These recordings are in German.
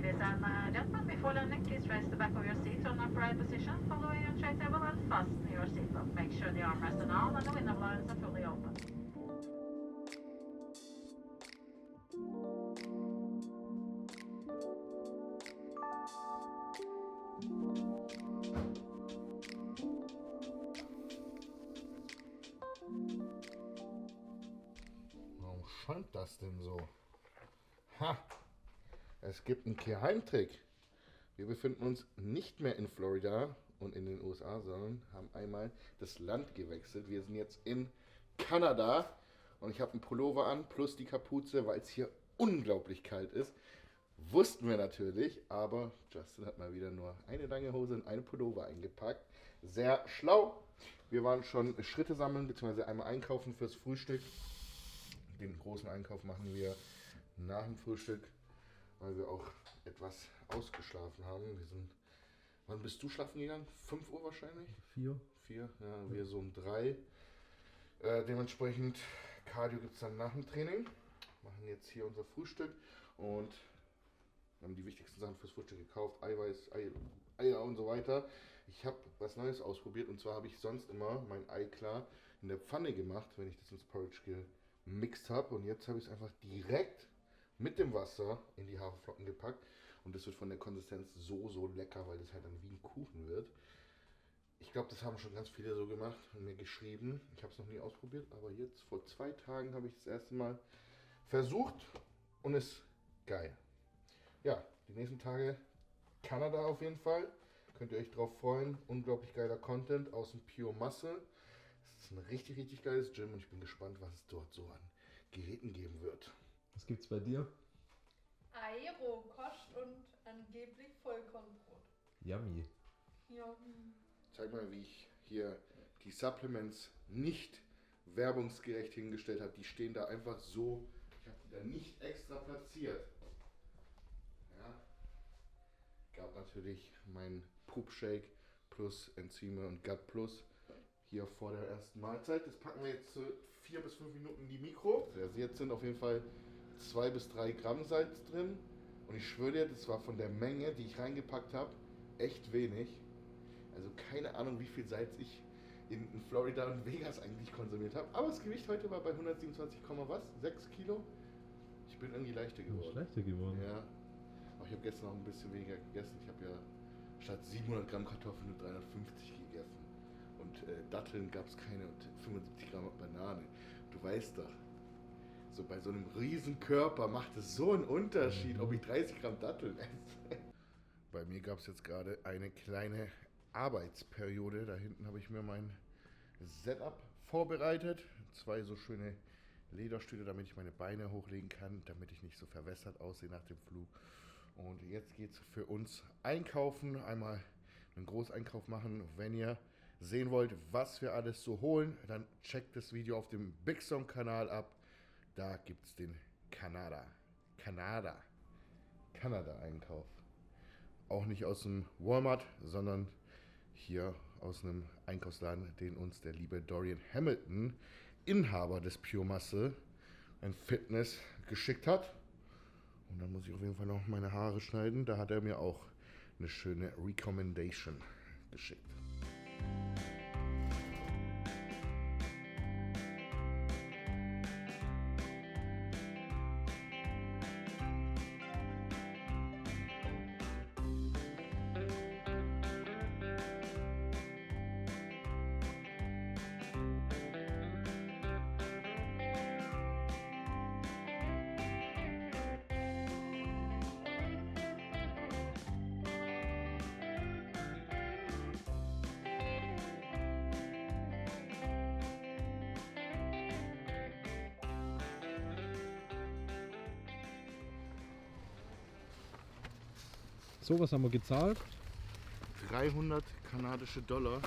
Ladies and gentlemen, before landing, please raise the back of your seat to an upright position, follow your tray table and fasten your seatbelt. Make sure the armrests are on and the window blinds are fully open. Warum scheint das denn so? Ha! Es gibt einen Geheimtrick. Wir befinden uns nicht mehr in Florida und in den USA, sondern haben einmal das Land gewechselt. Wir sind jetzt in Kanada und ich habe einen Pullover an plus die Kapuze, weil es hier unglaublich kalt ist. Wussten wir natürlich, aber Justin hat mal wieder nur eine lange Hose und eine Pullover eingepackt. Sehr schlau. Wir waren schon Schritte sammeln bzw. einmal einkaufen fürs Frühstück. Den großen Einkauf machen wir nach dem Frühstück, weil wir auch etwas ausgeschlafen haben. Wann bist du schlafen gegangen? 5 Uhr wahrscheinlich? 4. 4, ja, wir so um 3. Dementsprechend, Cardio gibt es dann nach dem Training. Machen jetzt hier unser Frühstück und haben die wichtigsten Sachen fürs Frühstück gekauft. Eiweiß, Eier und so weiter. Ich habe was Neues ausprobiert und zwar habe ich sonst immer mein Ei klar in der Pfanne gemacht, wenn ich das ins Porridge gemixt habe. Und jetzt habe ich es einfach direkt mit dem Wasser in die Haferflocken gepackt. Und das wird von der Konsistenz so lecker, weil das halt dann wie ein Kuchen wird. Ich glaube, das haben schon ganz viele so gemacht und mir geschrieben. Ich habe es noch nie ausprobiert, aber jetzt vor 2 Tagen habe ich das erste Mal versucht und ist geil. Ja, die nächsten Tage Kanada auf jeden Fall. Könnt ihr euch drauf freuen. Unglaublich geiler Content aus dem Pure Muscle. Es ist ein richtig geiles Gym und ich bin gespannt, was es dort so an Geräten geben wird. Was gibt's bei dir? Ei, Rohkost und angeblich Vollkornbrot. Yummy. Ja. Zeig mal, wie ich hier die Supplements nicht werbungsgerecht hingestellt habe. Die stehen da einfach so. Ich habe die da nicht extra platziert. Ja. Gab natürlich meinen Poop Shake plus Enzyme und Gut Plus hier vor der ersten Mahlzeit. Das packen wir jetzt 4 bis 5 Minuten in die Mikro. Also jetzt sind auf jeden Fall 2 bis 3 Gramm Salz drin. Und ich schwöre dir, das war von der Menge, die ich reingepackt habe, echt wenig. Also keine Ahnung, wie viel Salz ich in Florida und Vegas eigentlich konsumiert habe. Aber das Gewicht heute war bei 127, was? 6 Kilo? Ich bin irgendwie leichter geworden. Schlechter geworden. Ja. Aber ich habe gestern noch ein bisschen weniger gegessen. Ich habe ja statt 700 Gramm Kartoffeln nur 350 gegessen. Und Datteln gab es keine und 75 Gramm Banane. Du weißt doch, so bei so einem riesen Körper macht es so einen Unterschied, ob ich 30 Gramm Datteln esse. Bei mir gab es jetzt gerade eine kleine Arbeitsperiode. Da hinten habe ich mir mein Setup vorbereitet. 2 so schöne Lederstühle, damit ich meine Beine hochlegen kann, damit ich nicht so verwässert aussehe nach dem Flug. Und jetzt geht es für uns einkaufen. Einmal einen Großeinkauf machen. Wenn ihr sehen wollt, was wir alles so holen, dann checkt das Video auf dem Big Song Kanal ab. Da gibt es den Kanada Einkauf. Auch nicht aus dem Walmart, sondern hier aus einem Einkaufsladen, den uns der liebe Dorian Hamilton, Inhaber des Pure Muscle and Fitness, geschickt hat. Und dann muss ich auf jeden Fall noch meine Haare schneiden. Da hat er mir auch eine schöne Recommendation geschickt. So, was haben wir gezahlt? 300 kanadische Dollar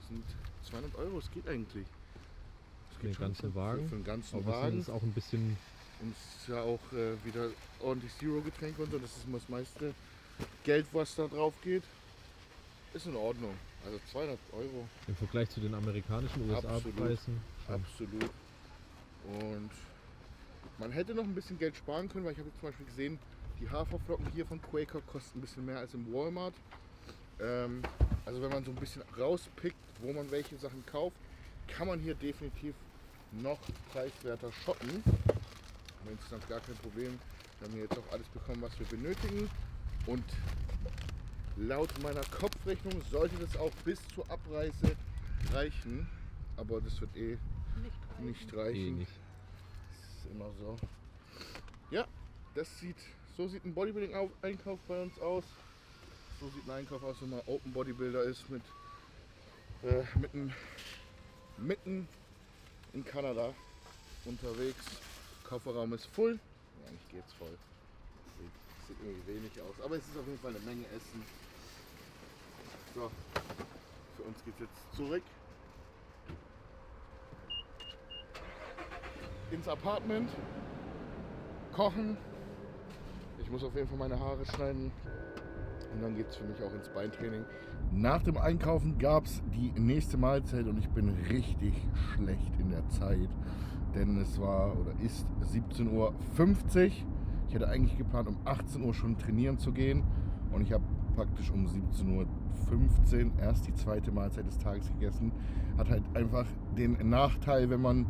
sind 200 Euro, es geht eigentlich. Für den ganzen Wagen. Für den ganzen Aber wir Wagen. sind jetzt auch ein bisschen. Und es ist ja auch wieder ordentlich Zero-Getränke und so. Das ist das meiste Geld, was da drauf geht. Ist in Ordnung. Also 200 Euro. Im Vergleich zu den amerikanischen USA-Preisen. Absolut. Und man hätte noch ein bisschen Geld sparen können, weil ich habe jetzt zum Beispiel gesehen, Die Haferflocken hier von Quaker kosten ein bisschen mehr als im Walmart. Also wenn man so ein bisschen rauspickt, wo man welche Sachen kauft, kann man hier definitiv noch preiswerter shoppen. Aber insgesamt gar kein Problem. Wir haben hier jetzt auch alles bekommen, was wir benötigen. Und laut meiner Kopfrechnung sollte das auch bis zur Abreise reichen. Aber das wird nicht reichen. nicht. Das ist immer so. Ja, so sieht ein Bodybuilding-Einkauf bei uns aus. So sieht ein Einkauf aus, wenn man Open Bodybuilder ist, mitten in Kanada unterwegs. Kofferraum ist voll. Ja, eigentlich geht's voll. Sieht irgendwie wenig aus, aber es ist auf jeden Fall eine Menge Essen. So, für uns geht's jetzt zurück ins Apartment, kochen. Ich muss auf jeden Fall meine Haare schneiden. Und dann geht es für mich auch ins Beintraining. Nach dem Einkaufen gab es die nächste Mahlzeit und ich bin richtig schlecht in der Zeit. Denn es war oder ist 17:50 Uhr. Ich hatte eigentlich geplant, um 18 Uhr schon trainieren zu gehen. Und ich habe praktisch um 17:15 Uhr erst die zweite Mahlzeit des Tages gegessen. Hat halt einfach den Nachteil, wenn man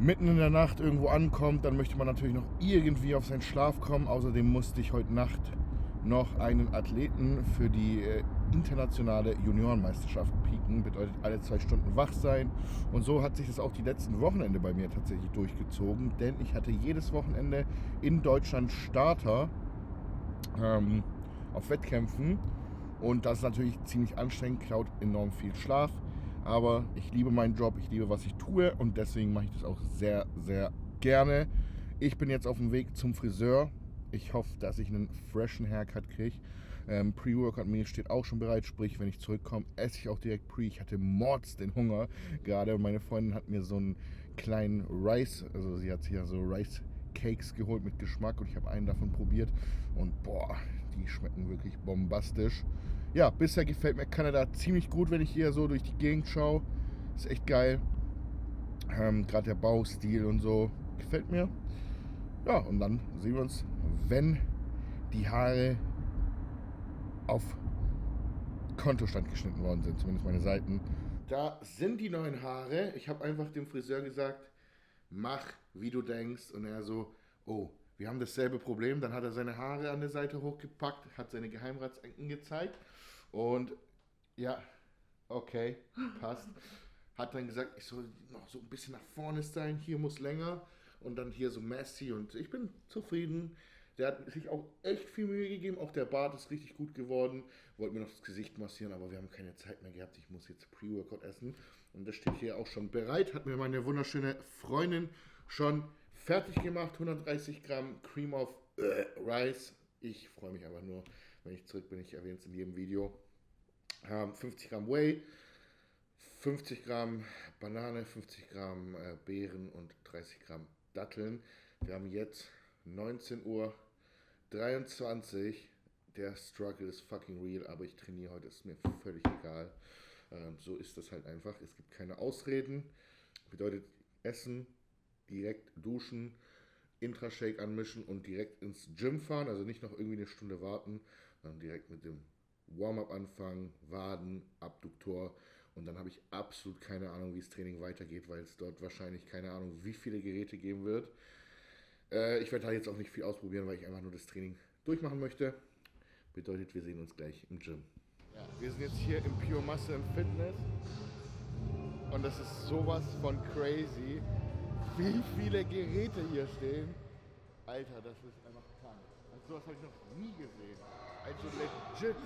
mitten in der Nacht irgendwo ankommt, dann möchte man natürlich noch irgendwie auf seinen Schlaf kommen. Außerdem musste ich heute Nacht noch einen Athleten für die internationale Juniorenmeisterschaft pieken. Bedeutet alle 2 Stunden wach sein. Und so hat sich das auch die letzten Wochenende bei mir tatsächlich durchgezogen. Denn ich hatte jedes Wochenende in Deutschland Starter auf Wettkämpfen. Und das ist natürlich ziemlich anstrengend, klaut enorm viel Schlaf. Aber ich liebe meinen Job, ich liebe, was ich tue. Und deswegen mache ich das auch sehr, sehr gerne. Ich bin jetzt auf dem Weg zum Friseur. Ich hoffe, dass ich einen freshen Haircut kriege. Pre-Workout-Meal steht auch schon bereit, sprich, wenn ich zurückkomme, esse ich auch direkt Pre. Ich hatte mords den Hunger gerade und meine Freundin hat mir so einen kleinen Rice, also sie hat sich ja so Rice Cakes geholt mit Geschmack und ich habe einen davon probiert und boah, die schmecken wirklich bombastisch. Ja, bisher gefällt mir Kanada ziemlich gut, wenn ich hier so durch die Gegend schaue. Ist echt geil. Gerade der Baustil und so gefällt mir. Ja, und dann sehen wir uns, wenn die Haare auf Kontostand geschnitten worden sind, zumindest meine Seiten. Da sind die neuen Haare. Ich habe einfach dem Friseur gesagt, mach wie du denkst. Und er so, oh, wir haben dasselbe Problem. Dann hat er seine Haare an der Seite hochgepackt, hat seine Geheimratsecken gezeigt. Und ja, okay, passt. Hat dann gesagt, ich soll noch so ein bisschen nach vorne stylen, hier muss länger. Und dann hier so messy und ich bin zufrieden. Der hat sich auch echt viel Mühe gegeben. Auch der Bart ist richtig gut geworden. Wollte mir noch das Gesicht massieren, aber wir haben keine Zeit mehr gehabt. Ich muss jetzt Pre-Workout essen. Und das steht hier auch schon bereit. Hat mir meine wunderschöne Freundin schon fertig gemacht. 130 Gramm Cream of Rice. Ich freue mich einfach nur, wenn ich zurück bin. Ich erwähne es in jedem Video. 50 Gramm Whey, 50 Gramm Banane, 50 Gramm Beeren und 30 Gramm Datteln. Wir haben jetzt 19:23 Uhr. Der Struggle ist fucking real, aber ich trainiere heute, ist mir völlig egal. So ist das halt einfach. Es gibt keine Ausreden. Bedeutet essen, direkt duschen, Intra-Shake anmischen und direkt ins Gym fahren. Also nicht noch irgendwie eine Stunde warten, sondern direkt mit dem Warm-up anfangen, Waden, Abduktor. Und dann habe ich absolut keine Ahnung, wie das Training weitergeht, weil es dort wahrscheinlich keine Ahnung, wie viele Geräte geben wird. Ich werde da jetzt auch nicht viel ausprobieren, weil ich einfach nur das Training durchmachen möchte. Bedeutet, wir sehen uns gleich im Gym. Ja, wir sind jetzt hier im Pure Muscle and Fitness. Und das ist sowas von crazy, wie viele Geräte hier stehen. Alter, das ist einfach krank. Also sowas habe ich noch nie gesehen. Also legit.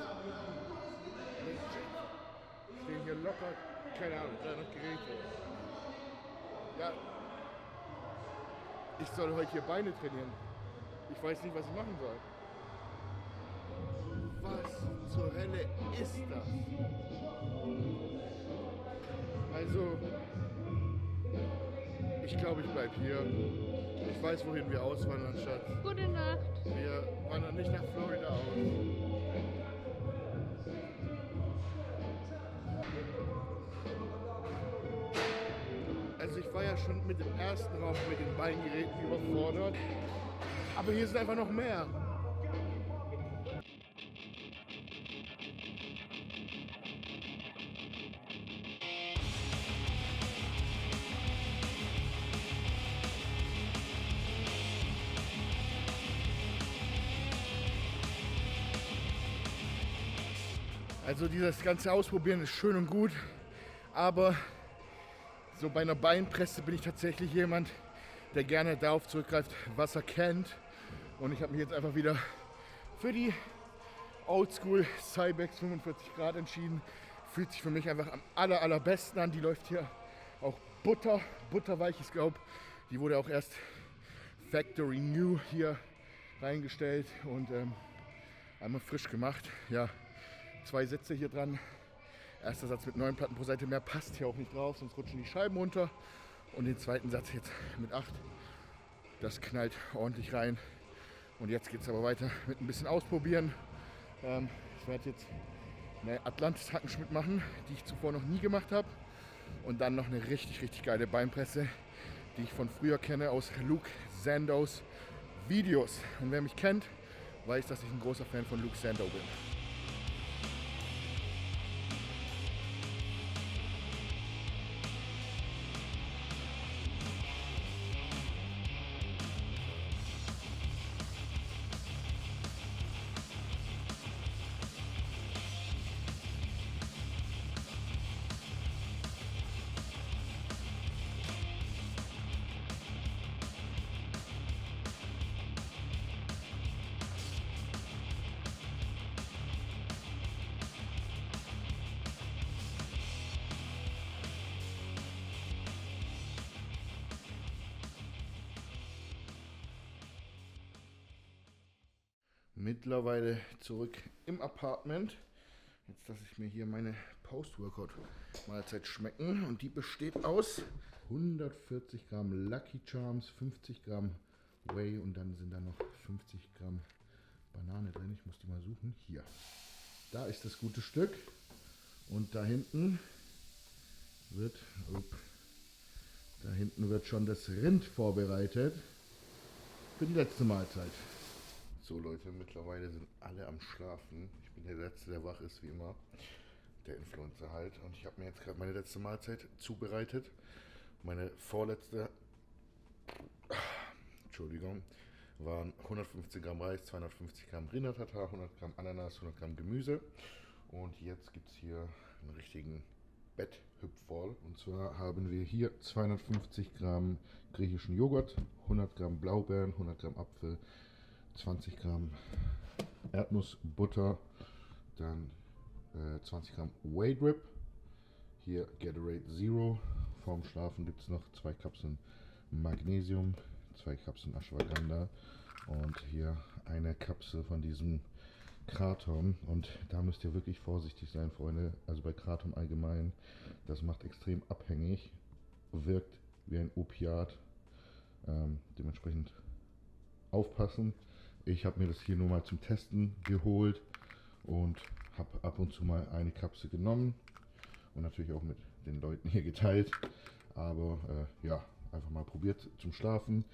Stehen hier locker, keine Ahnung, 300 Geräte. Ja, ich soll heute hier Beine trainieren. Ich weiß nicht, was ich machen soll. Was zur Hölle ist das? Also, ich glaube, ich bleibe hier. Ich weiß, wohin wir auswandern, Schatz. Gute Nacht. Wir wandern nicht nach Florida aus. Also ich war ja schon mit dem ersten Raum mit den Beingeräten überfordert. Aber hier sind einfach noch mehr. Also dieses ganze Ausprobieren ist schön und gut, aber so bei einer Beinpresse bin ich tatsächlich jemand, der gerne darauf zurückgreift, was er kennt. Und ich habe mich jetzt einfach wieder für die Oldschool Cybex 45 Grad entschieden. Fühlt sich für mich einfach am allerbesten an. Die läuft hier auch butterweich. Ich glaube, die wurde auch erst Factory New hier reingestellt und einmal frisch gemacht. Ja, 2 Sätze hier dran. Erster Satz mit 9 Platten pro Seite, mehr passt hier auch nicht drauf, sonst rutschen die Scheiben runter. Und den zweiten Satz jetzt mit 8. Das knallt ordentlich rein. Und jetzt geht es aber weiter mit ein bisschen ausprobieren. Ich werde jetzt eine Atlantis-Hackenschmidt machen, die ich zuvor noch nie gemacht habe. Und dann noch eine richtig geile Beinpresse, die ich von früher kenne aus Luke Sandows Videos. Und wer mich kennt, weiß, dass ich ein großer Fan von Luke Sandow bin. Mittlerweile zurück im Apartment. Jetzt lasse ich mir hier meine Post-Workout-Mahlzeit schmecken. Und die besteht aus 140 Gramm Lucky Charms, 50 Gramm Whey und dann sind da noch 50 Gramm Banane drin. Ich muss die mal suchen. Hier. Da ist das gute Stück. Und da hinten wird schon das Rind vorbereitet für die letzte Mahlzeit. So Leute, mittlerweile sind alle am Schlafen. Ich bin der Letzte, der wach ist, wie immer. Der Influencer halt. Und ich habe mir jetzt gerade meine letzte Mahlzeit zubereitet. Meine vorletzte, waren 150 Gramm Reis, 250 Gramm Rindertatar, 100 Gramm Ananas, 100 Gramm Gemüse. Und jetzt gibt es hier einen richtigen Betthüpfvoll. Und zwar haben wir hier 250 Gramm griechischen Joghurt, 100 Gramm Blaubeeren, 100 Gramm Apfel, 20 Gramm Erdnussbutter, dann 20 Gramm Whey Drip, hier Gatorade Zero, vorm Schlafen gibt es noch 2 Kapseln Magnesium, 2 Kapseln Ashwagandha und hier eine Kapsel von diesem Kratom. Und da müsst ihr wirklich vorsichtig sein, Freunde, also bei Kratom allgemein, das macht extrem abhängig, wirkt wie ein Opiat, dementsprechend aufpassen. Ich habe mir das hier nur mal zum Testen geholt und habe ab und zu mal eine Kapsel genommen und natürlich auch mit den Leuten hier geteilt. Aber ja, einfach mal probiert zum Schlafen.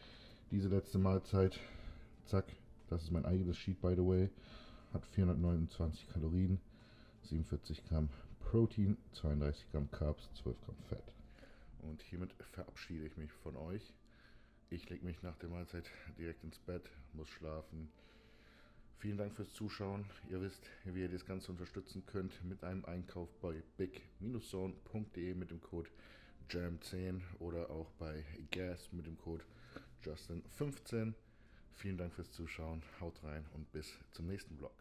Diese letzte Mahlzeit, zack, das ist mein eigenes Sheet by the way, hat 429 Kalorien, 47 Gramm Protein, 32 Gramm Carbs, 12 Gramm Fett. Und hiermit verabschiede ich mich von euch. Ich lege mich nach der Mahlzeit direkt ins Bett, muss schlafen. Vielen Dank fürs Zuschauen. Ihr wisst, wie ihr das Ganze unterstützen könnt mit einem Einkauf bei big-zone.de mit dem Code JAM10 oder auch bei Gas mit dem Code Justin15. Vielen Dank fürs Zuschauen. Haut rein und bis zum nächsten Vlog.